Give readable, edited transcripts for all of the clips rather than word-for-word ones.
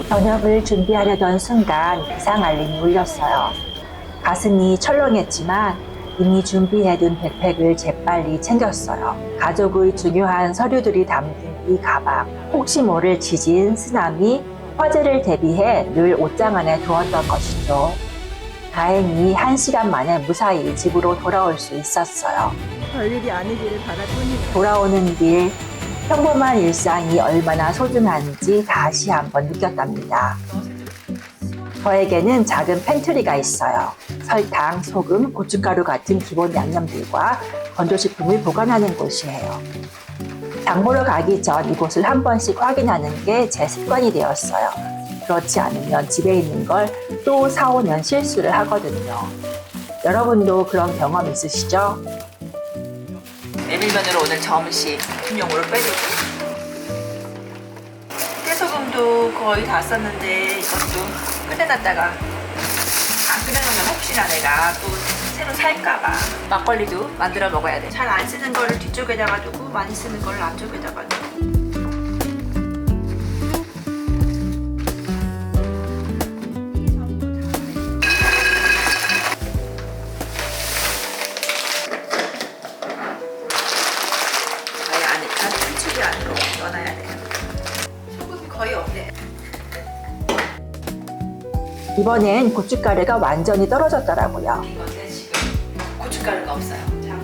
저녁을 준비하려던 순간 비상 알림이 울렸어요. 가슴이 철렁했지만 이미 준비해둔 백팩을 재빨리 챙겼어요. 가족의 중요한 서류들이 담긴 이 가방, 혹시 모를 지진, 쓰나미, 화재를 대비해 늘 옷장 안에 두었던 것이죠. 다행히 1시간 만에 무사히 집으로 돌아올 수 있었어요. 별일이 아니기를 바랄 뿐이에요. 돌아오는 길, 평범한 일상이 얼마나 소중한지 다시 한번 느꼈답니다. 저에게는 작은 팬트리가 있어요. 설탕, 소금, 고춧가루 같은 기본 양념들과 건조식품을 보관하는 곳이에요. 장 보러 가기 전 이곳을 한 번씩 확인하는 게 제 습관이 되었어요. 그렇지 않으면 집에 있는 걸 또 사오는 실수를 하거든요. 여러분도 그런 경험 있으시죠? 메밀면으로 오늘 점심 김용으로 빼주고, 깨소금도 거의 다 썼는데 이것도 꺼내놨다가 안 꺼내놓으면 혹시나 내가 또 새로 살까봐. 막걸리도 만들어 먹어야 돼. 잘 안 쓰는 거를 뒤쪽에다가 두고 많이 쓰는 거를 앞쪽에다가 두고. 안으로 넣어놔야 돼요. 소금이 거의 없네. 이번엔 고춧가루가 완전히 떨어졌더라고요. 이건데 지금 고춧가루가 없어요.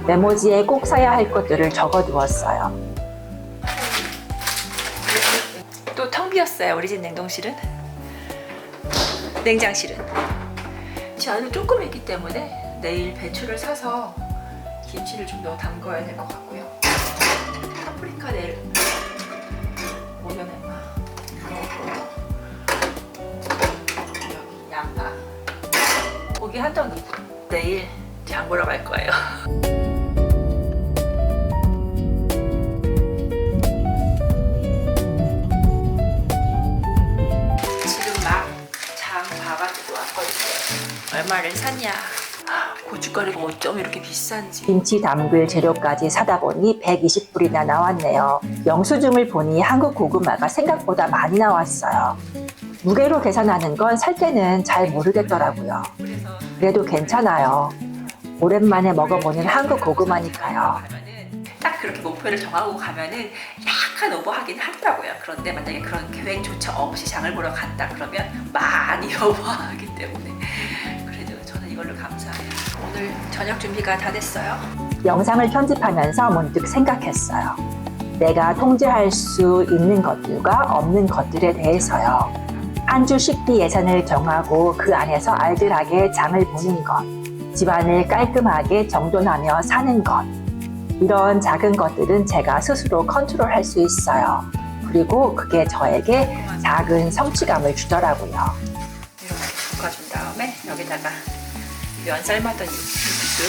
메모지에 꼭 사야 할 것들을 적어두었어요. 또 텅 비었어요. 우리 집 냉동실은. 냉장실은. 저는 조금 있기 때문에 내일 배추를 사서 김치를 좀 더 담궈야 될 것 같고요. 파프리카 내일 오전에 여기 양파, 고기 한 덩이 내일 장 보러 갈 거예요. 지금 막 장 봐가지고 왔거든요. 얼마를 샀냐? 고춧가루가 어쩜 이렇게 비싼지. 김치 담글 재료까지 사다 보니 120불이나 나왔네요. 영수증을 보니 한국 고구마가 생각보다 많이 나왔어요. 무게로 계산하는 건 살 때는 잘 모르겠더라고요. 그래도 괜찮아요. 오랜만에 먹어보는 한국 고구마니까요. 딱 그렇게 목표를 정하고 가면은 약간 오버하긴 하더라고요. 그런데 만약에 그런 계획조차 없이 장을 보러 갔다 그러면 많이 오버하기 때문에 그래도 저는 이걸로 감사해요. 오늘 저녁 준비가 다 됐어요. 영상을 편집하면서 문득 생각했어요. 내가 통제할 수 있는 것들과 없는 것들에 대해서요. 한 주 식비 예산을 정하고 그 안에서 알뜰하게 장을 보는 것, 집안을 깔끔하게 정돈하며 사는 것, 이런 작은 것들은 제가 스스로 컨트롤할 수 있어요. 그리고 그게 저에게 작은 성취감을 주더라고요. 이렇게 볶아준 다음에 여기다가 면 삶았던 육수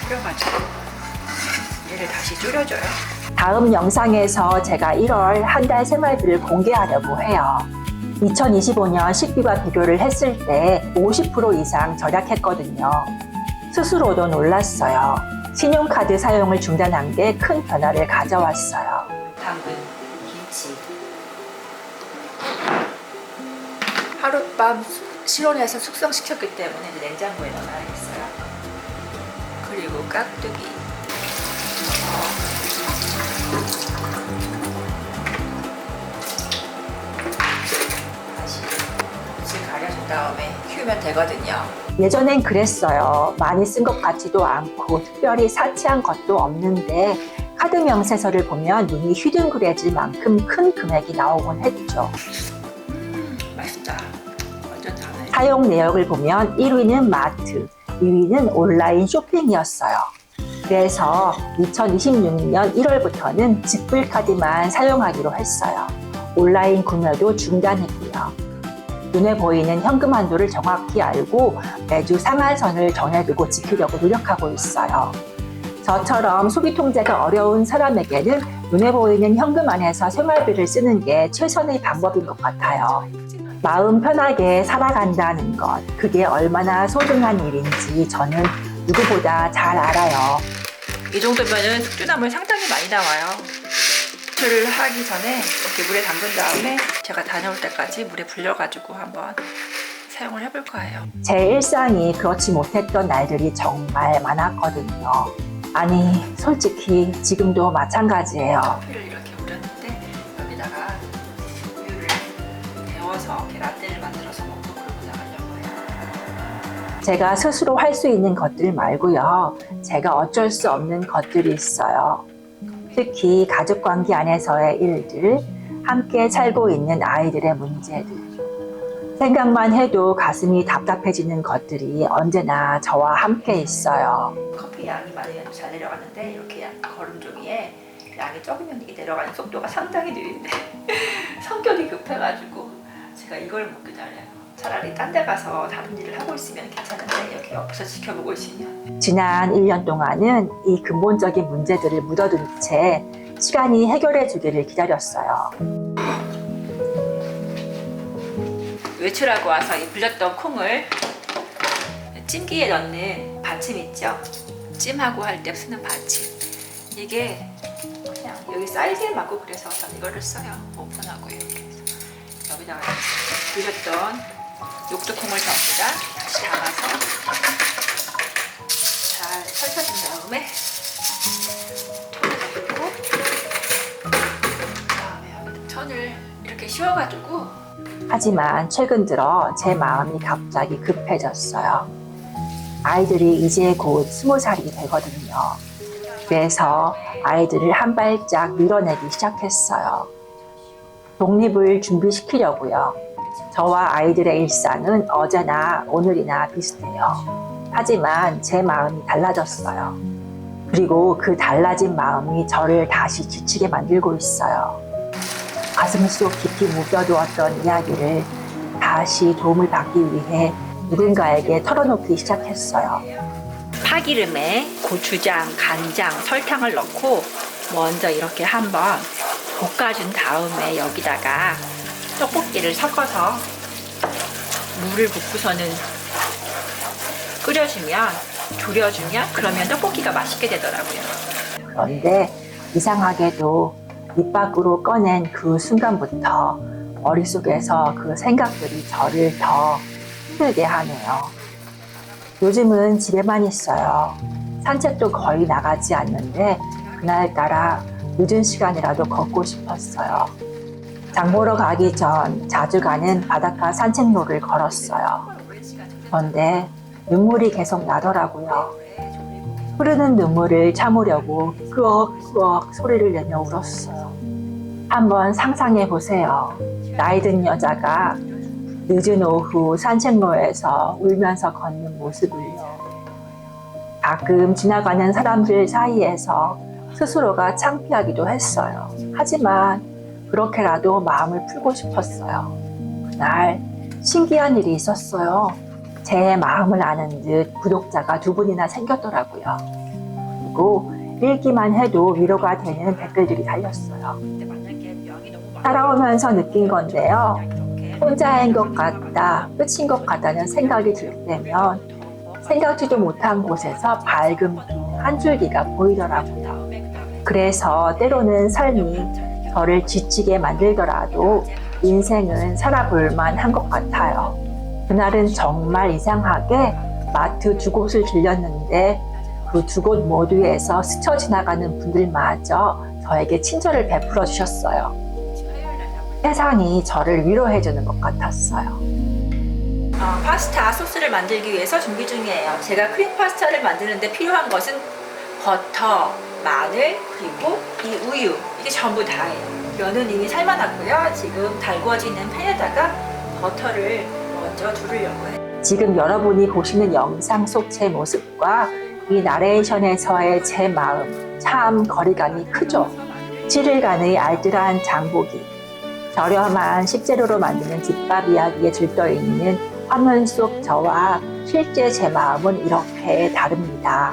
뿌려가지고 얘를 다시 졸여줘요. 다음 영상에서 제가 1월 한 달 생활비를 공개하려고 해요. 2025년 식비와 비교를 했을 때 50% 이상 절약했거든요. 스스로도 놀랐어요. 신용카드 사용을 중단한 게 큰 변화를 가져왔어요. 당근, 김치. 하룻밤 실온에서 숙성시켰기 때문에 이제 냉장고에 넣어놔야겠어요. 그리고 깍두기. 다시 붓을 가려준 다음에 키우면 되거든요. 예전엔 그랬어요. 많이 쓴 것 같지도 않고 특별히 사치한 것도 없는데 카드 명세서를 보면 눈이 휘둥그레질 만큼 큰 금액이 나오곤 했죠. 맛있다. 완전 다네. 사용 내역을 보면 1위는 마트, 2위는 온라인 쇼핑이었어요. 그래서 2026년 1월부터는 직불카드만 사용하기로 했어요. 온라인 구매도 중단했고요. 눈에 보이는 현금 한도를 정확히 알고 매주 상한선을 정해두고 지키려고 노력하고 있어요. 저처럼 소비 통제가 어려운 사람에게는 눈에 보이는 현금 안에서 생활비를 쓰는 게 최선의 방법인 것 같아요. 마음 편하게 살아간다는 것, 그게 얼마나 소중한 일인지 저는 누구보다 잘 알아요. 이 정도면은 숙주나물 상당히 많이 나와요. 배출을 하기 전에 이렇게 물에 담근 다음에 제가 다녀올 때까지 물에 불려가지고 한번 사용을 해볼 거예요. 제 일상이 그렇지 못했던 날들이 정말 많았거든요. 아니, 솔직히 지금도 마찬가지예요. 커피를 이렇게 우렸는데 여기다가 우유를 데워서 라떼를 만들어서 먹고 그러고 나가려고요. 제가 스스로 할 수 있는 것들 말고요. 제가 어쩔 수 없는 것들이 있어요. 특히 가족관계 안에서의 일들, 함께 살고 있는 아이들의 문제들. 생각만 해도 가슴이 답답해지는 것들이 언제나 저와 함께 있어요. 커피 양이 많으면 잘 내려가는데 이렇게 약간 거름종이에 양이 적으면 이게 내려가는 속도가 상당히 느린데 성격이 급해가지고 제가 이걸 못 기다려요. 차라리 딴 데 가서 다른 일을 하고 있으면 괜찮은데 여기 옆에서 지켜보고 있으면 지난 1년 동안은 이 근본적인 문제들을 묻어둔 채 시간이 해결해 주기를 기다렸어요. 외출하고 와서 이 불렸던 콩을 찜기에 넣는 받침 있죠? 찜하고 할 때 쓰는 받침. 이게 그냥 여기 사이즈에 맞고 그래서 전 이거를 써요. 오픈하고 이렇게 해서 여기다가 불렸던 녹두콩을 전부 다 다시 담아서 잘 펼쳐준 다음에 통에 넣고 그다음에 여기다 천을 이렇게 씌워가지고. 하지만 최근 들어 제 마음이 갑자기 급해졌어요. 아이들이 이제 곧 20살이 되거든요. 그래서 아이들을 한 발짝 밀어내기 시작했어요. 독립을 준비시키려고요. 저와 아이들의 일상은 어제나 오늘이나 비슷해요. 하지만 제 마음이 달라졌어요. 그리고 그 달라진 마음이 저를 다시 지치게 만들고 있어요. 가슴속 깊이 묵혀두었던 이야기를 다시 도움을 받기 위해 누군가에게 털어놓기 시작했어요. 파기름에 고추장, 간장, 설탕을 넣고 먼저 이렇게 한번 볶아준 다음에 여기다가 떡볶이를 섞어서 물을 붓고서는 끓여주면 졸여주면 그러면 떡볶이가 맛있게 되더라고요. 그런데 이상하게도 입 밖으로 꺼낸 그 순간부터 머릿속에서 그 생각들이 저를 더 힘들게 하네요. 요즘은 집에만 있어요. 산책도 거의 나가지 않는데 그날따라 늦은 시간이라도 걷고 싶었어요. 장 보러 가기 전 자주 가는 바닷가 산책로를 걸었어요. 그런데 눈물이 계속 나더라고요. 흐르는 눈물을 참으려고 끄억끄억 소리를 내며 울었어요. 한번 상상해 보세요. 나이 든 여자가 늦은 오후 산책로에서 울면서 걷는 모습을요. 가끔 지나가는 사람들 사이에서 스스로가 창피하기도 했어요. 하지만 그렇게라도 마음을 풀고 싶었어요. 그날 신기한 일이 있었어요. 제 마음을 아는 듯 구독자가 2분이나 생겼더라고요. 그리고 읽기만 해도 위로가 되는 댓글들이 달렸어요. 따라오면서 느낀 건데요. 혼자인 것 같다, 끝인 것 같다는 생각이 들 때면 생각지도 못한 곳에서 밝은 빛 한 줄기가 보이더라고요. 그래서 때로는 삶이 저를 지치게 만들더라도 인생은 살아볼 만한 것 같아요. 그날은 정말 이상하게 마트 2곳을 들렸는데 그 2곳 모두에서 스쳐 지나가는 분들마저 저에게 친절을 베풀어 주셨어요. 세상이 저를 위로해주는 것 같았어요. 파스타 소스를 만들기 위해서 준비 중이에요. 제가 크림 파스타를 만드는데 필요한 것은 버터, 마늘, 그리고 이 우유, 이게 전부 다예요. 면은 이미 삶아놨고요. 지금 달구어지는 팬에다가 버터를 먼저 두르려고 해요. 지금 여러분이 보시는 영상 속 제 모습과 이 나레이션에서의 제 마음, 참 거리감이 크죠? 7일간의 알뜰한 장보기, 저렴한 식재료로 만드는 집밥 이야기에 들떠있는 화면 속 저와 실제 제 마음은 이렇게 다릅니다.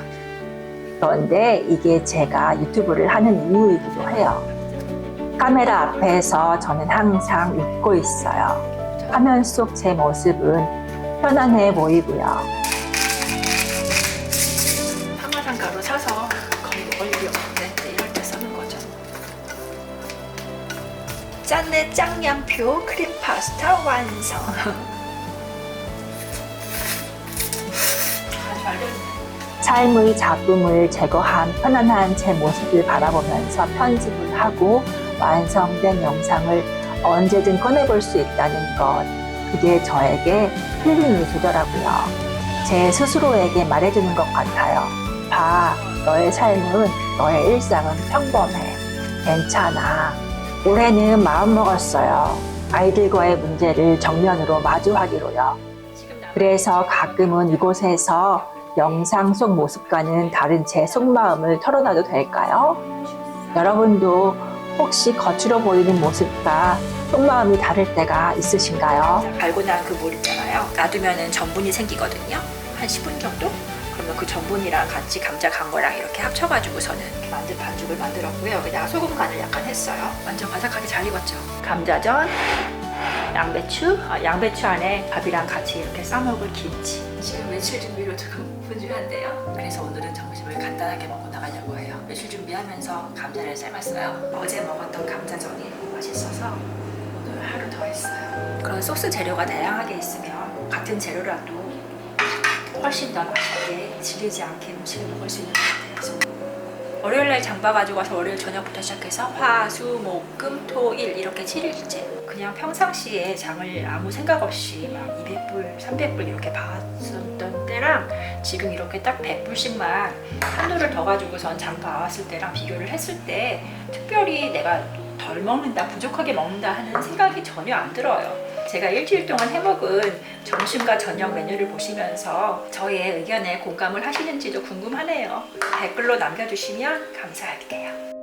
그런데 이게 제가 유튜브를 하는 이유이기도 해요. 카메라 앞에서 저는 항상 웃고 있어요. 화면 속 제 모습은 편안해 보이고요. 파마산 가루 사서 거의 먹을 일이 없는데 이럴 때 쓰는 거죠. 짱양표 크림 파스타 완성. 잘 됐네. 삶의 잡음을 제거한 편안한 제 모습을 바라보면서 편집을 하고 완성된 영상을 언제든 꺼내볼 수 있다는 것. 그게 저에게 힐링이 되더라고요. 제 스스로에게 말해주는 것 같아요. 봐, 너의 삶은, 너의 일상은 평범해. 괜찮아. 올해는 마음먹었어요. 아이들과의 문제를 정면으로 마주하기로요. 그래서 가끔은 이곳에서 영상 속 모습과는 다른 제 속마음을 털어놔도 될까요? 여러분도 혹시 겉으로 보이는 모습과 속마음이 다를 때가 있으신가요? 갈고 난 그 물 있잖아요. 놔두면은 전분이 생기거든요. 한 10분 정도? 그러면 그 전분이랑 같이 감자 간 거랑 이렇게 합쳐가지고서는 이렇게 만든 반죽을 만들었고요. 여기다가 소금 간을 약간 했어요. 완전 바삭하게 잘 익었죠. 감자전, 양배추, 양배추 안에 밥이랑 같이 이렇게 싸먹을 김치. 지금 외출 준비로 조금 분주한데요. 그래서 오늘은 점심을 간단하게 먹고 나가려고 해요. 외출 준비하면서 감자를 삶았어요. 어제 먹었던 감자전이 맛있어서 오늘 하루 더 했어요. 그런 소스 재료가 다양하게 있으면 같은 재료라도 훨씬 더 맛있게 질리지 않게 음식을 먹을 수 있는 것 같아요. 월요일날 장 봐가지고 와서 월요일 저녁부터 시작해서 화, 수, 목, 금, 토, 일 이렇게 7일째 그냥 평상시에 장을 아무 생각 없이 막 200불, 300불 이렇게 봤었던 때랑 지금 이렇게 딱 100불씩만 한도를 더 가지고선 장 봐왔을 때랑 비교를 했을 때 특별히 내가 덜 먹는다, 부족하게 먹는다 하는 생각이 전혀 안 들어요. 제가 일주일 동안 해먹은 점심과 저녁 메뉴를 보시면서 저의 의견에 공감을 하시는지도 궁금하네요. 댓글로 남겨주시면 감사할게요.